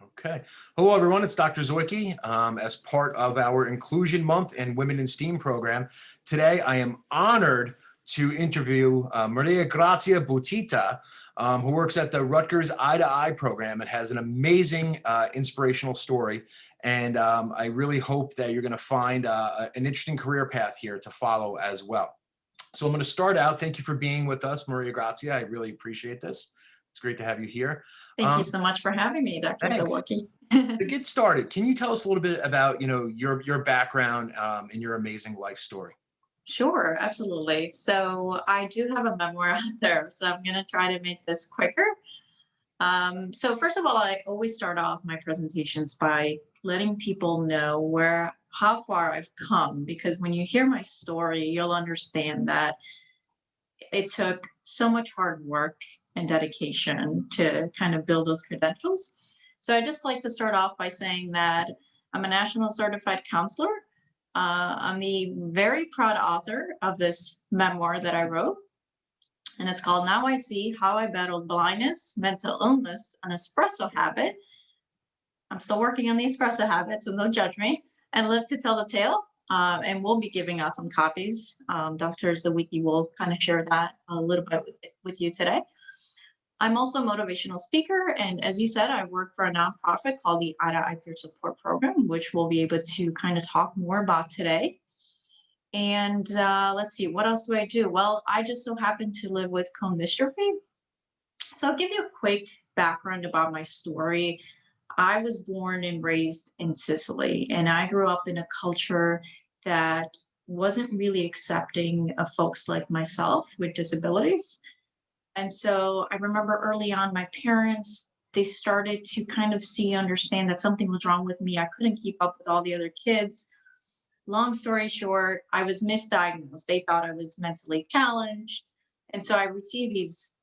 Okay. Hello, everyone. It's Dr. Zwicky. As part of our Inclusion Month and Women in STEAM program, today I am honored to interview Mariagrazia Buttitta, who works at the Rutgers Eye to Eye program and has an amazing inspirational story. And I really hope that you're going to find an interesting career path here to follow as well. So I'm going to start out. Thank you for being with us, Maria Grazia. I really appreciate this. It's great to have you here. Thank you so much for having me, Dr. Thanks. Zawacki. To get started, can you tell us a little bit about, your background and your amazing life story? Sure, absolutely. So I do have a memoir out there, so I'm going to try to make this quicker. So first of all, I always start off my presentations by letting people know how far I've come, because when you hear my story, you'll understand that it took so much hard work and dedication to kind of build those credentials. So I just like to start off by saying that I'm a national certified counselor. I'm the very proud author of this memoir that I wrote, and it's called Now I See How I Battled Blindness, Mental Illness, an Espresso Habit. I'm still working on the espresso habit, so don't judge me, and live to tell the tale. And we'll be giving out some copies. Dr. Zawicki will kind of share that a little bit with you today. I'm also a motivational speaker, and as you said, I work for a nonprofit called the Eye to Eye Peer Support Program, which we'll be able to kind of talk more about today. And let's see, what else do I do? Well, I just so happen to live with cone dystrophy. So I'll give you a quick background about my story. I was born and raised in Sicily, and I grew up in a culture that wasn't really accepting of folks like myself with disabilities. And so I remember early on, my parents, they started to kind of understand that something was wrong with me. I couldn't keep up with all the other kids. Long story short, I was misdiagnosed. They thought I was mentally challenged. And so I received these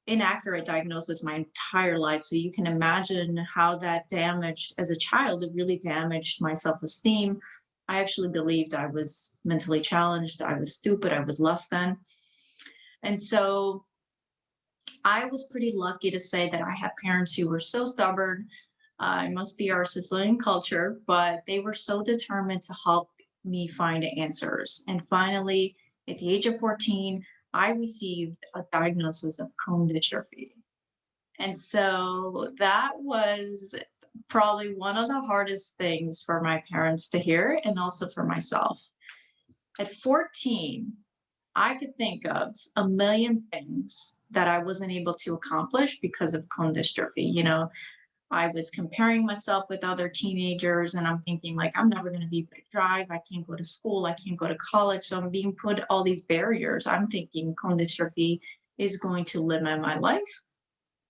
inaccurate diagnosis my entire life. So you can imagine how that damaged, as a child, it really damaged my self-esteem. I actually believed I was mentally challenged. I was stupid. I was less than. And so I was pretty lucky to say that I had parents who were so stubborn. It must be our Sicilian culture, but they were so determined to help me find answers. And finally, at the age of 14, I received a diagnosis of cone dystrophy. And so that was probably one of the hardest things for my parents to hear, and also for myself. At 14, I could think of a million things that I wasn't able to accomplish because of cone dystrophy. I was comparing myself with other teenagers, and I'm thinking, like, I'm never going to be able to drive. I can't go to school. I can't go to college. So I'm being put all these barriers. I'm thinking cone dystrophy is going to limit my life.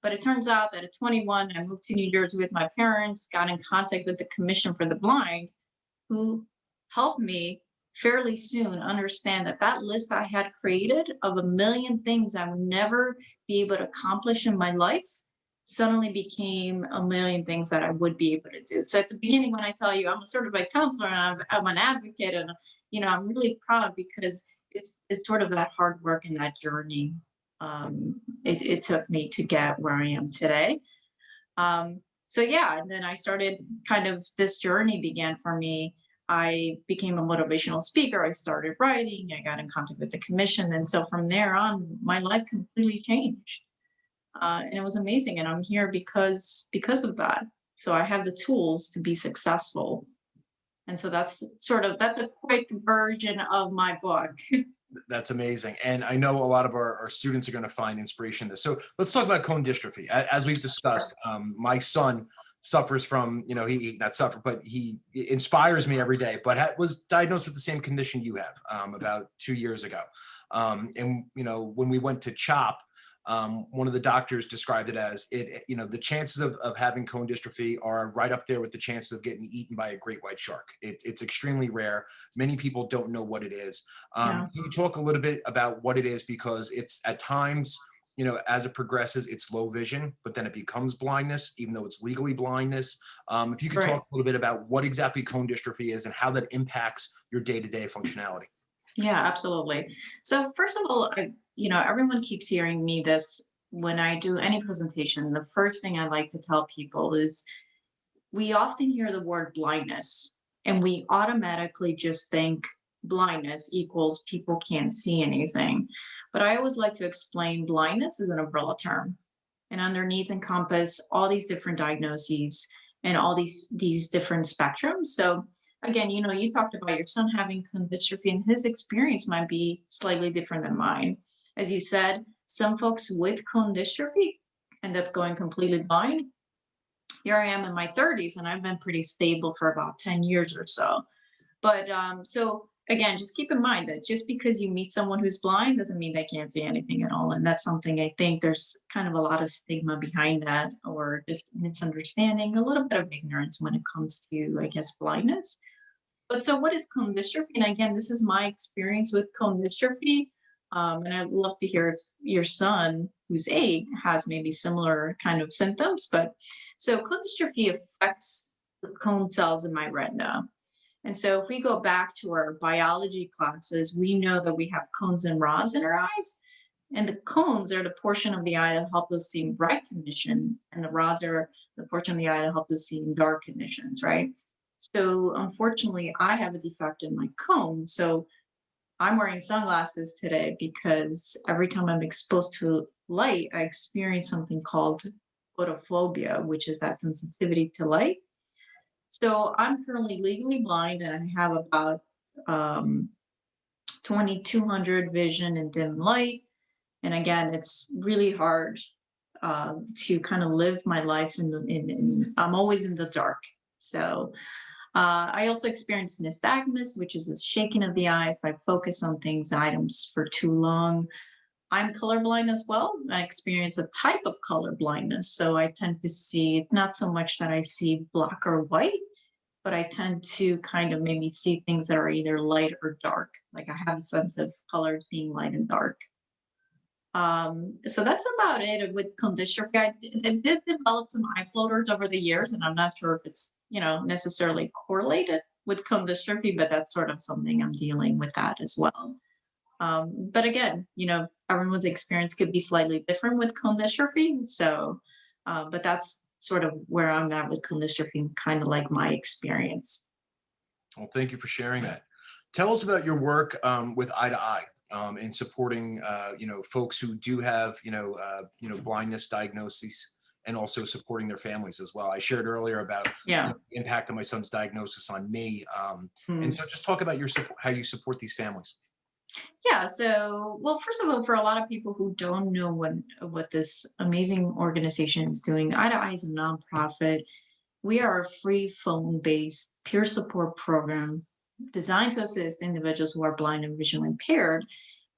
But it turns out that at 21, I moved to New Jersey with my parents, got in contact with the Commission for the Blind, who helped me fairly soon understand that that list I had created of a million things I would never be able to accomplish in my life suddenly became a million things that I would be able to do. So at the beginning, when I tell you I'm a certified counselor and I'm an advocate, and I'm really proud because it's sort of that hard work and that journey. It took me to get where I am today. So yeah, and then I started kind of this journey began for me. I became a motivational speaker. I started writing. I got in contact with the commission, and so from there on, my life completely changed. And it was amazing. And I'm here because of that. So I have the tools to be successful. And so that's a quick version of my book. That's amazing. And I know a lot of our students are going to find inspiration in this. So let's talk about cone dystrophy. As we've discussed, my son suffers from, he not suffer, but he inspires me every day, but was diagnosed with the same condition you have about 2 years ago. And, when we went to CHOP, one of the doctors described it as the chances of having cone dystrophy are right up there with the chances of getting eaten by a great white shark. It's extremely rare. Many people don't know what it is. Yeah. Can you talk a little bit about what it is? Because it's at times, as it progresses, it's low vision, but then it becomes blindness, even though it's legally blindness. If you could Right. talk a little bit about what exactly cone dystrophy is and how that impacts your day-to-day functionality. Yeah, absolutely. So first of all, everyone keeps hearing me this when I do any presentation. The first thing I like to tell people is we often hear the word blindness and we automatically just think blindness equals people can't see anything. But I always like to explain blindness is an umbrella term, and underneath encompass all these different diagnoses and all these different spectrums. So again, you talked about your son having cone dystrophy, and his experience might be slightly different than mine. As you said, some folks with cone dystrophy end up going completely blind. Here I am in my 30s, and I've been pretty stable for about 10 years or so. But so again, just keep in mind that just because you meet someone who's blind doesn't mean they can't see anything at all. And that's something I think there's kind of a lot of stigma behind that, or just misunderstanding, a little bit of ignorance when it comes to, I guess, blindness. But so what is cone dystrophy? And again, this is my experience with cone dystrophy. And I'd love to hear if your son, who's 8, has maybe similar kind of symptoms. But so cone dystrophy affects the cone cells in my retina. And so if we go back to our biology classes, we know that we have cones and rods in our eyes. And the cones are the portion of the eye that help us see in bright condition, and the rods are the portion of the eye that help us see in dark conditions, right? So unfortunately, I have a defect in my cone. So I'm wearing sunglasses today because every time I'm exposed to light, I experience something called photophobia, which is that sensitivity to light. So I'm currently legally blind, and I have about um, 2200 vision in dim light. And again, it's really hard to kind of live my life I'm always in the dark. So I also experience nystagmus, which is a shaking of the eye if I focus on things, items for too long. I'm colorblind as well. I experience a type of color blindness. So I tend to see, it's not so much that I see black or white, but I tend to kind of maybe see things that are either light or dark. Like I have a sense of colors being light and dark. So that's about it with cone dystrophy. I did develop some eye floaters over the years, and I'm not sure if it's, necessarily correlated with cone dystrophy, but that's sort of something I'm dealing with that as well. But again, everyone's experience could be slightly different with cone dystrophy. So, but that's sort of where I'm at with cone dystrophy, kind of like my experience. Well, thank you for sharing that. Tell us about your work with Eye to Eye in supporting folks who do have blindness diagnoses, and also supporting their families as well. I shared earlier about Yeah. the impact of my son's diagnosis on me, and Mm. so just talk about your how you support these families. Yeah. So, well, first of all, for a lot of people who don't know what this amazing organization is doing, Eye to Eye is a nonprofit. We are a free phone-based peer support program designed to assist individuals who are blind and visually impaired.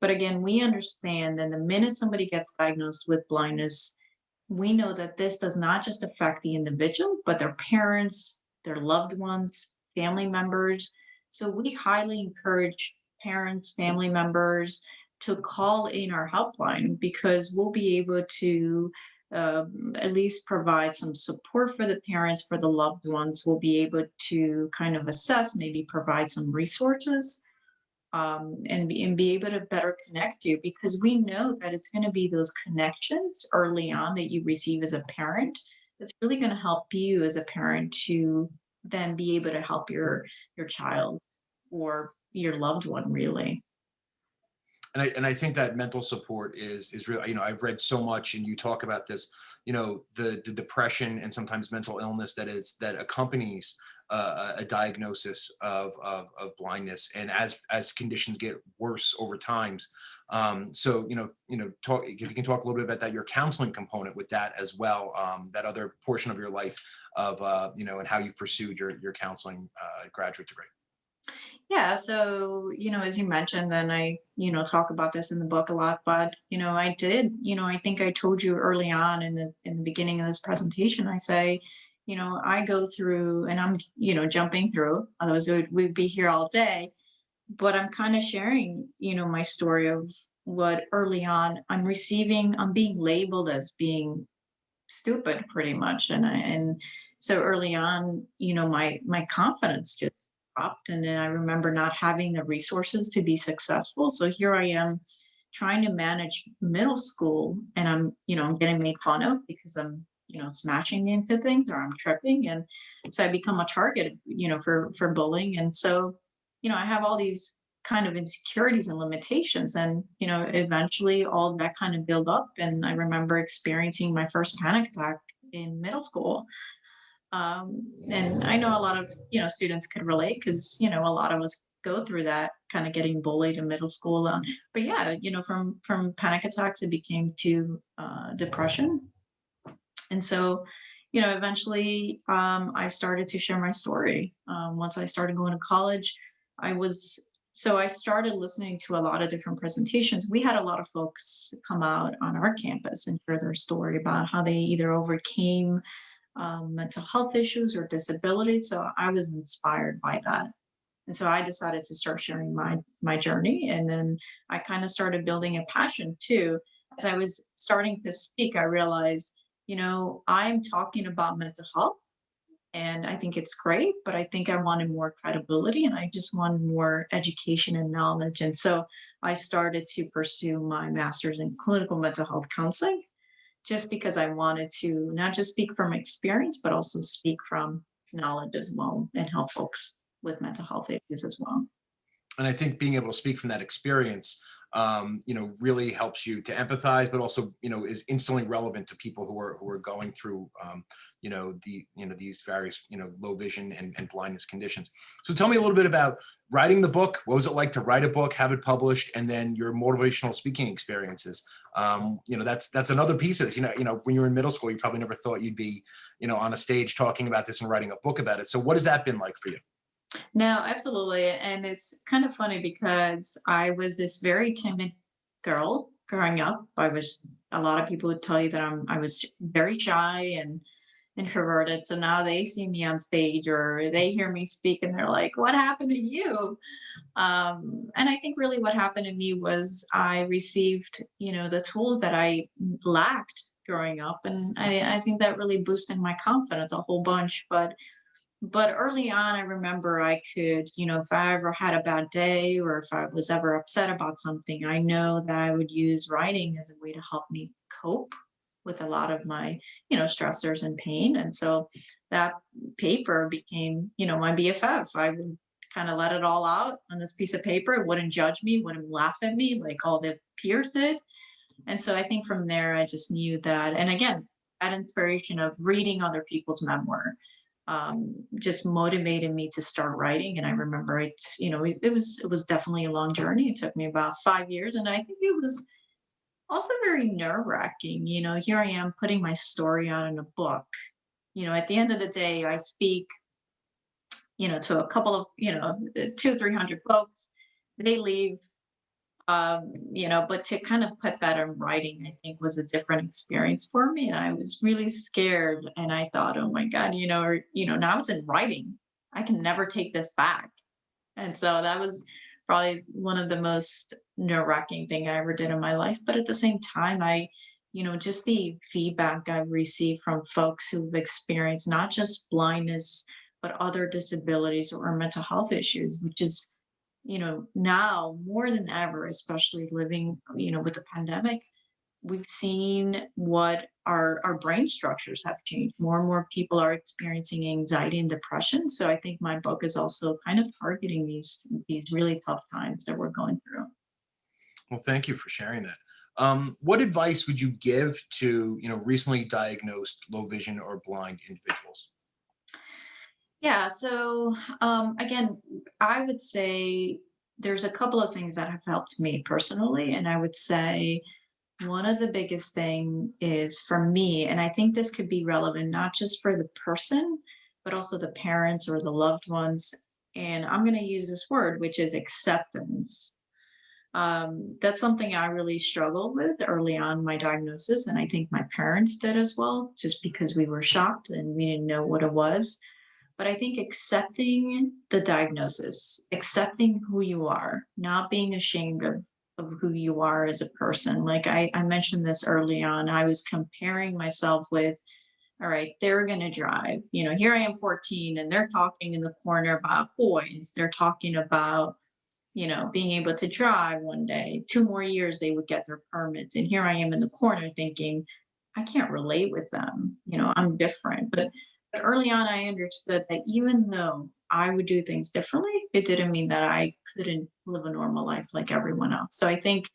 But again, we understand that the minute somebody gets diagnosed with blindness, we know that this does not just affect the individual, but their parents, their loved ones, family members. So we highly encourage parents, family members to call in our helpline, because we'll be able to at least provide some support for the parents, for the loved ones. We'll be able to kind of assess, maybe provide some resources, and be able to better connect you, because we know that it's going to be those connections early on that you receive as a parent that's really going to help you as a parent to then be able to help your child or your loved one, really. And I think that mental support is real. I've read so much, and you talk about this, the depression and sometimes mental illness that accompanies a diagnosis of blindness, and as conditions get worse over times. So talk, if you can talk a little bit about that, your counseling component with that as well, that other portion of your life of and how you pursued your counseling graduate degree. Yeah, so, as you mentioned, and I, talk about this in the book a lot, but, I did, I think I told you early on in the beginning of this presentation, I say, I go through, and I'm, jumping through, otherwise we'd be here all day, but I'm kind of sharing, my story of what early on I'm being labeled as being stupid pretty much. And so early on, my confidence just dropped. And then I remember not having the resources to be successful. So here I am trying to manage middle school, and I'm getting made fun of because I'm smashing into things, or I'm tripping. And so I become a target, for bullying. And so, I have all these kind of insecurities and limitations. And, eventually all that kind of build up. And I remember experiencing my first panic attack in middle school. And I know a lot of, students could relate, because, a lot of us go through that, kind of getting bullied in middle school. But yeah, from panic attacks, it became to depression. And so, eventually, I started to share my story. Once I started going to college, I was, so I started listening to a lot of different presentations. We had a lot of folks come out on our campus and share their story about how they either overcame mental health issues or disabilities. So I was inspired by that. And so I decided to start sharing my journey. And then I kind of started building a passion too. As I was starting to speak, I realized, I'm talking about mental health, and I think it's great, but I think I wanted more credibility, and I just wanted more education and knowledge. And so I started to pursue my master's in clinical mental health counseling, just because I wanted to not just speak from experience, but also speak from knowledge as well, and help folks with mental health issues as well. And I think being able to speak from that experience, really helps you to empathize, but also, is instantly relevant to people who are going through, these various, low vision and blindness conditions. So tell me a little bit about writing the book. What was it like to write a book, have it published, and then your motivational speaking experiences? That's another piece of this. When you were in middle school, you probably never thought you'd be, on a stage talking about this and writing a book about it. So what has that been like for you? No, absolutely. And it's kind of funny, because I was this very timid girl growing up. A lot of people would tell you that I was very shy and introverted. So now they see me on stage, or they hear me speak, and they're like, what happened to you? And I think really what happened to me was I received, the tools that I lacked growing up. And I think that really boosted my confidence a whole bunch. But early on, I remember I could, if I ever had a bad day, or if I was ever upset about something, I know that I would use writing as a way to help me cope with a lot of my, stressors and pain. And so that paper became, my BFF. I would kind of let it all out on this piece of paper. It wouldn't judge me, wouldn't laugh at me like all the peers did. And so I think from there, I just knew that. And again, that inspiration of reading other people's memoir just motivated me to start writing. And I remember it was definitely a long journey. It took me about 5 years, and I think it was also very nerve wracking. Here I am putting my story out in a book. At the end of the day, I speak, to a couple of, two, 300 folks. They leave, but to kind of put that in writing, I think was a different experience for me. And I was really scared. And I thought, oh my God, now it's in writing. I can never take this back. And so that was probably one of the most nerve-wracking thing I ever did in my life. But at the same time, just the feedback I've received from folks who've experienced not just blindness, but other disabilities or mental health issues, which is, now more than ever, especially living, with the pandemic, we've seen what our brain structures have changed. More and more people are experiencing anxiety and depression. So I think my book is also kind of targeting these really tough times that we're going through. Well, thank you for sharing that. What advice would you give to, recently diagnosed low vision or blind individuals? Yeah. So again, I would say there's a couple of things that have helped me personally. And I would say one of the biggest thing is for me, and I think this could be relevant not just for the person, but also the parents or the loved ones. And I'm going to use this word, which is acceptance. That's something I really struggled with early on my diagnosis. And I think my parents did as well, just because we were shocked and we didn't know what it was. But I think accepting the diagnosis, accepting who you are, not being ashamed of who you are as a person. Like I mentioned this early on, I was comparing myself with, all right, they're going to drive. Here I am 14, and they're talking in the corner about boys. They're talking about, being able to drive one day. 2 more years, they would get their permits. And here I am in the corner thinking, I can't relate with them. I'm different. But early on, I understood that even though I would do things differently, it didn't mean that I couldn't live a normal life like everyone else. So I think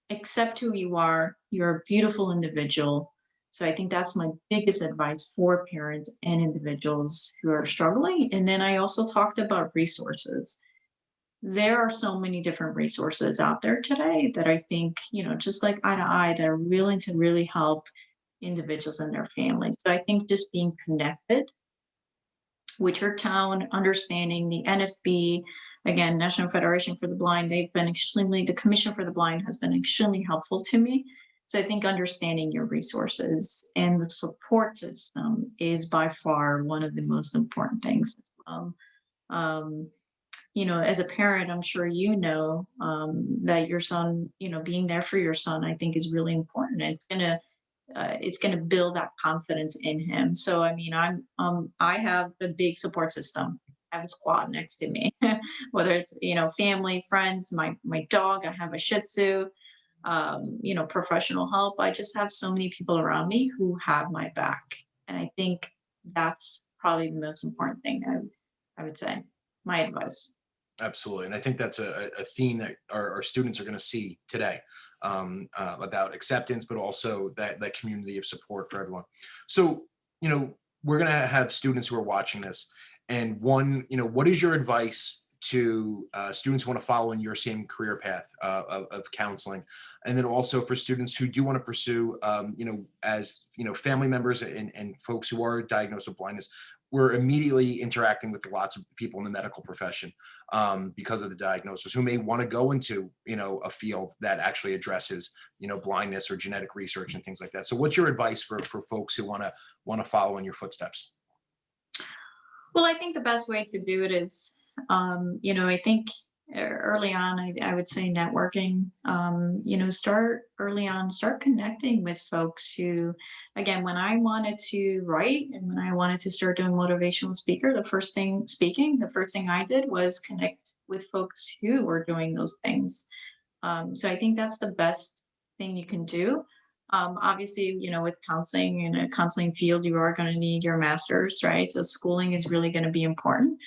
accept who you are. You're a beautiful individual. So I think that's my biggest advice for parents and individuals who are struggling. And then I also talked about resources. There are so many different resources out there today that I think, just like eye to eye, that are willing to really help individuals and their families. So I think just being connected with your town, understanding the NFB, again, National Federation for the Blind, the Commission for the Blind has been extremely helpful to me. So I think understanding your resources and the support system is by far one of the most important things as well. Um, as a parent, I'm sure that your son, being there for your son, I think is really important. It's gonna build that confidence in him. So I mean, I have a big support system. I have a squad next to me, whether it's family, friends, my dog. I have a Shih Tzu. Professional help. I just have so many people around me who have my back, and I think that's probably the most important thing. I would say my advice. Absolutely. And I think that's a theme that our students are going to see today, about acceptance, but also that community of support for everyone. So, we're going to have students who are watching this. And one, what is your advice to students who want to follow in your same career path of counseling? And then also for students who do want to pursue, as, family members and folks who are diagnosed with blindness, we're immediately interacting with lots of people in the medical profession, because of the diagnosis, who may want to go into a field that actually addresses blindness or genetic research and things like that. So what's your advice for folks who want to follow in your footsteps? Well, I think the best way to do it is, I think early on, I would say networking. Start early on, start connecting with folks who, again, when I wanted to write and when I wanted to start doing motivational the first thing I did was connect with folks who were doing those things. So I think that's the best thing you can do. Obviously, with counseling in a counseling field, you are going to need your master's, right? So schooling is really going to be important.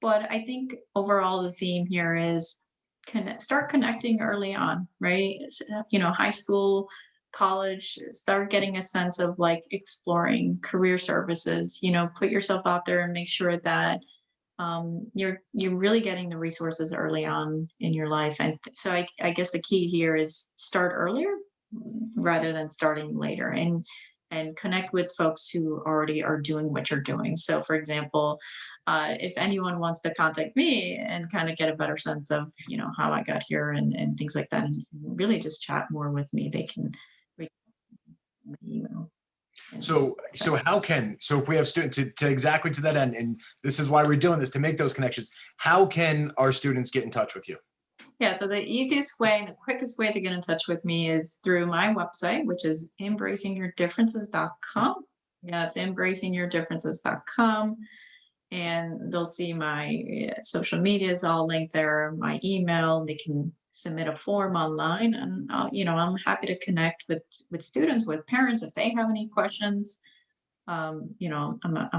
But I think overall, the theme here is start connecting early on, right? High school, college, start getting a sense of like exploring career services, put yourself out there and make sure that you're really getting the resources early on in your life. And so I guess the key here is start earlier rather than starting later, and connect with folks who already are doing what you're doing. So for example, if anyone wants to contact me and kind of get a better sense of how I got here and things like that, and really just chat more with me, they can reach my email. And So if we have students to exactly to that end, and this is why we're doing this, to make those connections, how can our students get in touch with you? yeah, so the easiest way and the quickest way to get in touch with me is through my website, which is embracingyourdifferences.com. Yeah, it's embracingyourdifferences.com. And they'll see my social media is all linked there, my email. They can submit a form online, and I'm happy to connect with students, with parents if they have any questions. I'm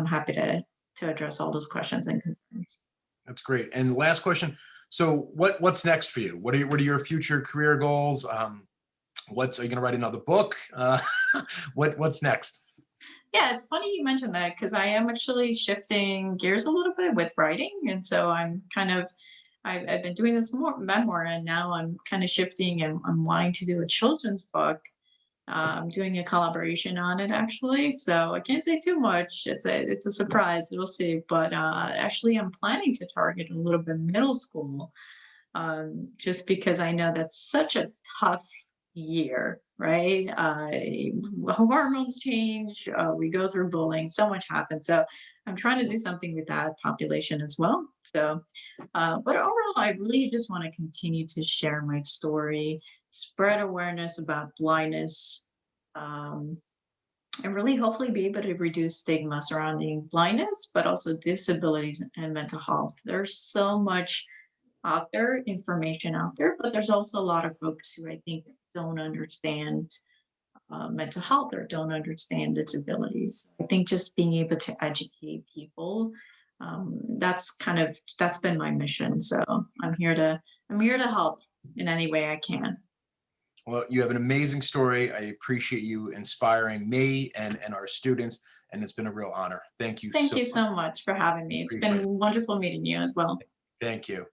happy to address all those questions and concerns. That's great. And last question. So what's next for you? What are your future career goals? Are you going to write another book? What's next? Yeah, it's funny you mentioned that because I am actually shifting gears a little bit with writing, and so I've been doing this more memoir, and now I'm kind of shifting, and I'm wanting to do a children's book. I'm doing a collaboration on it actually, so I can't say too much. It's a surprise. We'll see. But actually, I'm planning to target a little bit middle school, just because I know that's such a tough year, right? Hormones change, we go through bullying, so much happens. So I'm trying to do something with that population as well. So, but overall, I really just want to continue to share my story, spread awareness about blindness, um, and really hopefully be able to reduce stigma surrounding blindness, but also disabilities and mental health. There's so much out there, information out there, but there's also a lot of folks who I think don't understand mental health or don't understand disabilities. I think just being able to educate people, that's been my mission. So I'm here to help in any way I can. Well, you have an amazing story. I appreciate you inspiring me and our students, and it's been a real honor. Thank you Thank so you much. so much for having me. It's Appreciate it. been wonderful meeting you as well. Thank you.